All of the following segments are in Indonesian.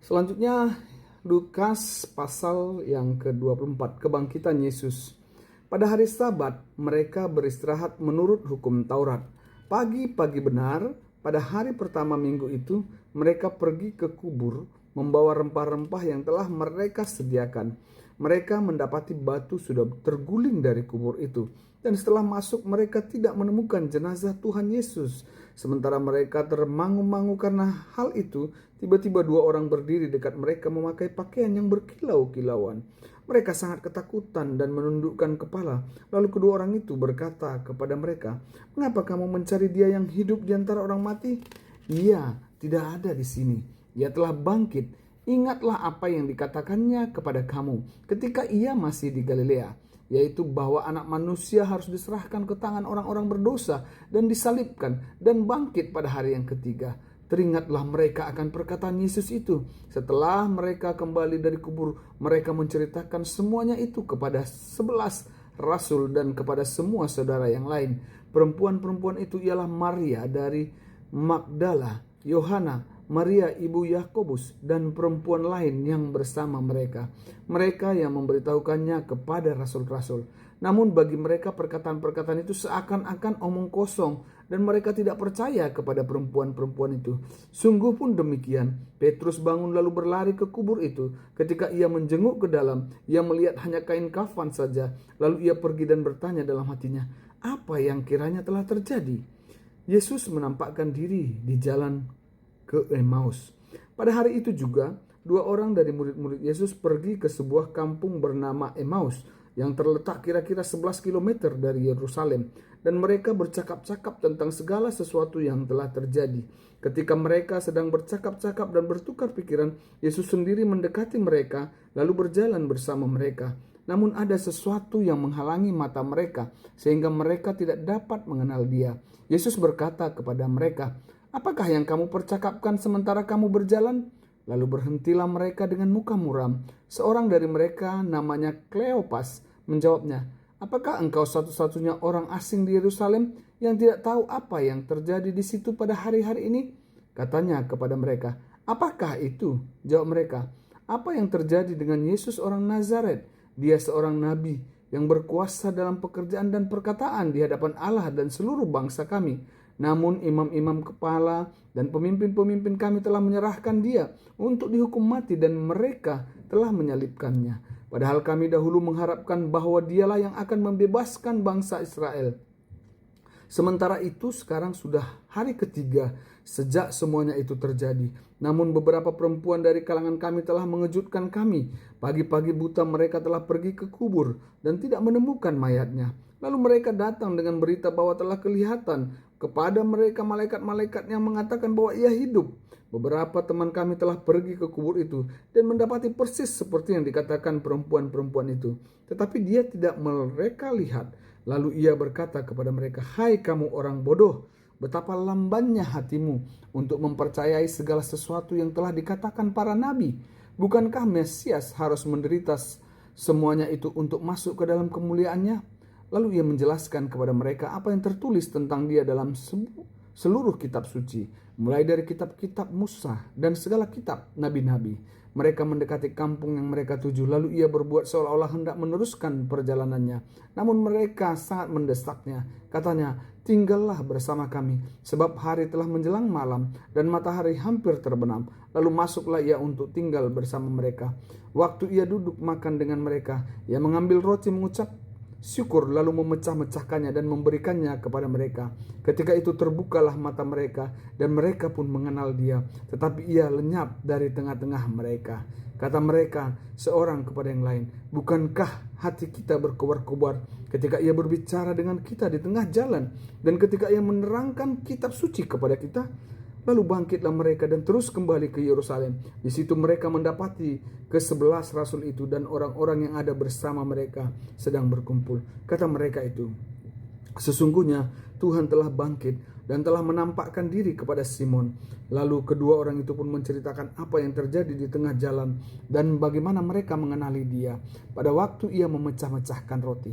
Selanjutnya Lukas pasal yang ke-24, kebangkitan Yesus. Pada hari Sabat mereka beristirahat menurut hukum Taurat. Pagi-pagi benar, pada hari pertama minggu itu mereka pergi ke kubur membawa rempah-rempah yang telah mereka sediakan. Mereka mendapati batu sudah terguling dari kubur itu, dan setelah masuk mereka tidak menemukan jenazah Tuhan Yesus. Sementara mereka termangu-mangu karena hal itu, tiba-tiba dua orang berdiri dekat mereka memakai pakaian yang berkilau-kilauan. Mereka sangat ketakutan dan menundukkan kepala. Lalu kedua orang itu berkata kepada mereka, "Mengapa kamu mencari Dia yang hidup di antara orang mati? Ia tidak ada di sini. Ia telah bangkit. Ingatlah apa yang dikatakannya kepada kamu ketika Ia masih di Galilea, yaitu bahwa anak manusia harus diserahkan ke tangan orang-orang berdosa dan disalibkan dan bangkit pada hari yang ketiga." Teringatlah mereka akan perkataan Yesus itu. Setelah mereka kembali dari kubur, mereka menceritakan semuanya itu kepada 11 rasul dan kepada semua saudara yang lain. Perempuan-perempuan itu ialah Maria dari Magdala, Yohana, Maria ibu Yakobus, dan perempuan lain yang bersama mereka. Mereka yang memberitahukannya kepada rasul-rasul. Namun bagi mereka perkataan-perkataan itu seakan-akan omong kosong, dan mereka tidak percaya kepada perempuan-perempuan itu. Sungguh pun demikian, Petrus bangun lalu berlari ke kubur itu. Ketika ia menjenguk ke dalam, ia melihat hanya kain kafan saja. Lalu ia pergi dan bertanya dalam hatinya, apa yang kiranya telah terjadi? Yesus menampakkan diri di jalan ke Emmaus. Pada hari itu juga, dua orang dari murid-murid Yesus pergi ke sebuah kampung bernama Emmaus yang terletak kira-kira 11 km dari Yerusalem, dan mereka bercakap-cakap tentang segala sesuatu yang telah terjadi. Ketika mereka sedang bercakap-cakap dan bertukar pikiran, Yesus sendiri mendekati mereka lalu berjalan bersama mereka. Namun ada sesuatu yang menghalangi mata mereka sehingga mereka tidak dapat mengenal Dia. Yesus berkata kepada mereka, "Apakah yang kamu percakapkan sementara kamu berjalan?" Lalu berhentilah mereka dengan muka muram. Seorang dari mereka namanya Kleopas menjawabnya, "Apakah engkau satu-satunya orang asing di Yerusalem yang tidak tahu apa yang terjadi di situ pada hari-hari ini?" Katanya kepada mereka, "Apakah itu?" Jawab mereka, "Apa yang terjadi dengan Yesus orang Nazaret? Dia seorang nabi yang berkuasa dalam pekerjaan dan perkataan di hadapan Allah dan seluruh bangsa kami. Namun imam-imam kepala dan pemimpin-pemimpin kami telah menyerahkan Dia untuk dihukum mati dan mereka telah menyalibkannya. Padahal kami dahulu mengharapkan bahwa Dialah yang akan membebaskan bangsa Israel. Sementara itu sekarang sudah hari ketiga sejak semuanya itu terjadi. Namun beberapa perempuan dari kalangan kami telah mengejutkan kami. Pagi-pagi buta mereka telah pergi ke kubur dan tidak menemukan mayatnya. Lalu mereka datang dengan berita bahwa telah kelihatan kepada mereka malaikat-malaikat yang mengatakan bahwa Ia hidup. Beberapa teman kami telah pergi ke kubur itu dan mendapati persis seperti yang dikatakan perempuan-perempuan itu. Tetapi Dia tidak mereka lihat. Lalu Ia berkata kepada mereka, "Hai kamu orang bodoh, betapa lambannya hatimu untuk mempercayai segala sesuatu yang telah dikatakan para nabi. Bukankah Mesias harus menderita semuanya itu untuk masuk ke dalam kemuliaannya?" Lalu Ia menjelaskan kepada mereka apa yang tertulis tentang Dia dalam seluruh kitab suci, mulai dari kitab-kitab Musa dan segala kitab nabi-nabi. Mereka mendekati kampung yang mereka tuju, lalu Ia berbuat seolah-olah hendak meneruskan perjalanannya. Namun mereka sangat mendesaknya. Katanya, "Tinggallah bersama kami, sebab hari telah menjelang malam dan matahari hampir terbenam." Lalu masuklah Ia untuk tinggal bersama mereka. Waktu Ia duduk makan dengan mereka, Ia mengambil roti, mengucap syukur, lalu memecah-mecahkannya dan memberikannya kepada mereka. Ketika itu terbukalah mata mereka dan mereka pun mengenal Dia, tetapi Ia lenyap dari tengah-tengah mereka. Kata mereka seorang kepada yang lain, "Bukankah hati kita berkobar-kobar ketika Ia berbicara dengan kita di tengah jalan dan ketika Ia menerangkan kitab suci kepada kita?" Lalu bangkitlah mereka dan terus kembali ke Yerusalem. Di situ mereka mendapati ke-11 rasul itu dan orang-orang yang ada bersama mereka sedang berkumpul. Kata mereka itu, "Sesungguhnya Tuhan telah bangkit dan telah menampakkan diri kepada Simon." Lalu kedua orang itu pun menceritakan apa yang terjadi di tengah jalan dan bagaimana mereka mengenali Dia pada waktu Ia memecah-mecahkan roti.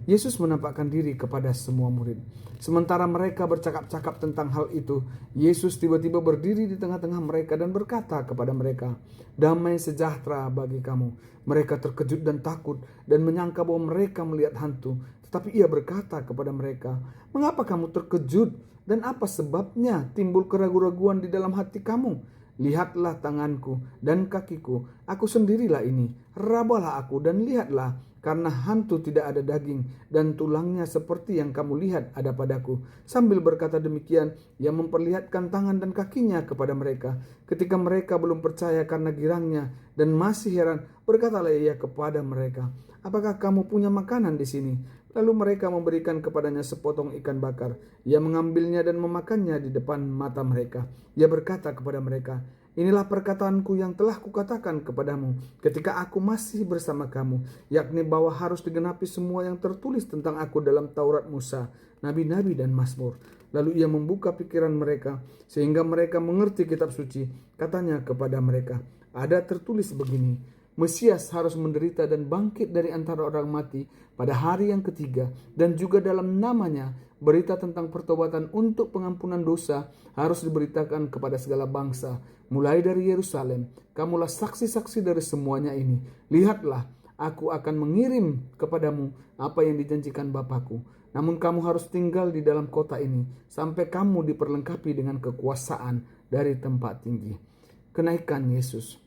Yesus menampakkan diri kepada semua murid. Sementara mereka bercakap-cakap tentang hal itu, Yesus tiba-tiba berdiri di tengah-tengah mereka dan berkata kepada mereka, "Damai sejahtera bagi kamu." Mereka terkejut dan takut dan menyangka bahwa mereka melihat hantu. Tetapi ia berkata kepada mereka, "Mengapa kamu terkejut? Dan apa sebabnya timbul keraguan-raguan di dalam hati kamu? Lihatlah tanganku dan kakiku, aku sendirilah ini. Rabalah aku dan lihatlah, karena hantu tidak ada daging dan tulangnya seperti yang kamu lihat ada padaku." Sambil berkata demikian, ia memperlihatkan tangan dan kakinya kepada mereka. Ketika mereka belum percaya karena girangnya dan masih heran, berkatalah ia kepada mereka, "Apakah kamu punya makanan di sini?" Lalu mereka memberikan kepadanya sepotong ikan bakar. Ia mengambilnya dan memakannya di depan mata mereka. Ia berkata kepada mereka, "Inilah perkataanku yang telah kukatakan kepadamu ketika aku masih bersama kamu, yakni bahwa harus digenapi semua yang tertulis tentang aku dalam Taurat Musa, Nabi-Nabi dan Mazmur." Lalu ia membuka pikiran mereka sehingga mereka mengerti kitab suci. Katanya kepada mereka, "Ada tertulis begini, Mesias harus menderita dan bangkit dari antara orang mati pada hari yang ketiga, dan juga dalam namanya berita tentang pertobatan untuk pengampunan dosa harus diberitakan kepada segala bangsa, mulai dari Yerusalem. Kamulah saksi-saksi dari semuanya ini. Lihatlah, aku akan mengirim kepadamu apa yang dijanjikan Bapakku. Namun kamu harus tinggal di dalam kota ini sampai kamu diperlengkapi dengan kekuasaan dari tempat tinggi." Kenaikan Yesus.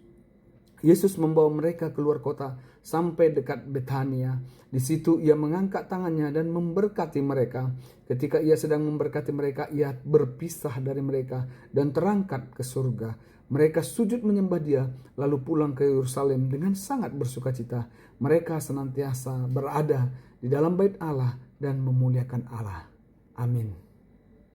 Yesus membawa mereka keluar kota sampai dekat Betania. Di situ ia mengangkat tangannya dan memberkati mereka. Ketika ia sedang memberkati mereka, ia berpisah dari mereka dan terangkat ke surga. Mereka sujud menyembah dia, lalu pulang ke Yerusalem dengan sangat bersukacita. Mereka senantiasa berada di dalam bait Allah dan memuliakan Allah. Amin.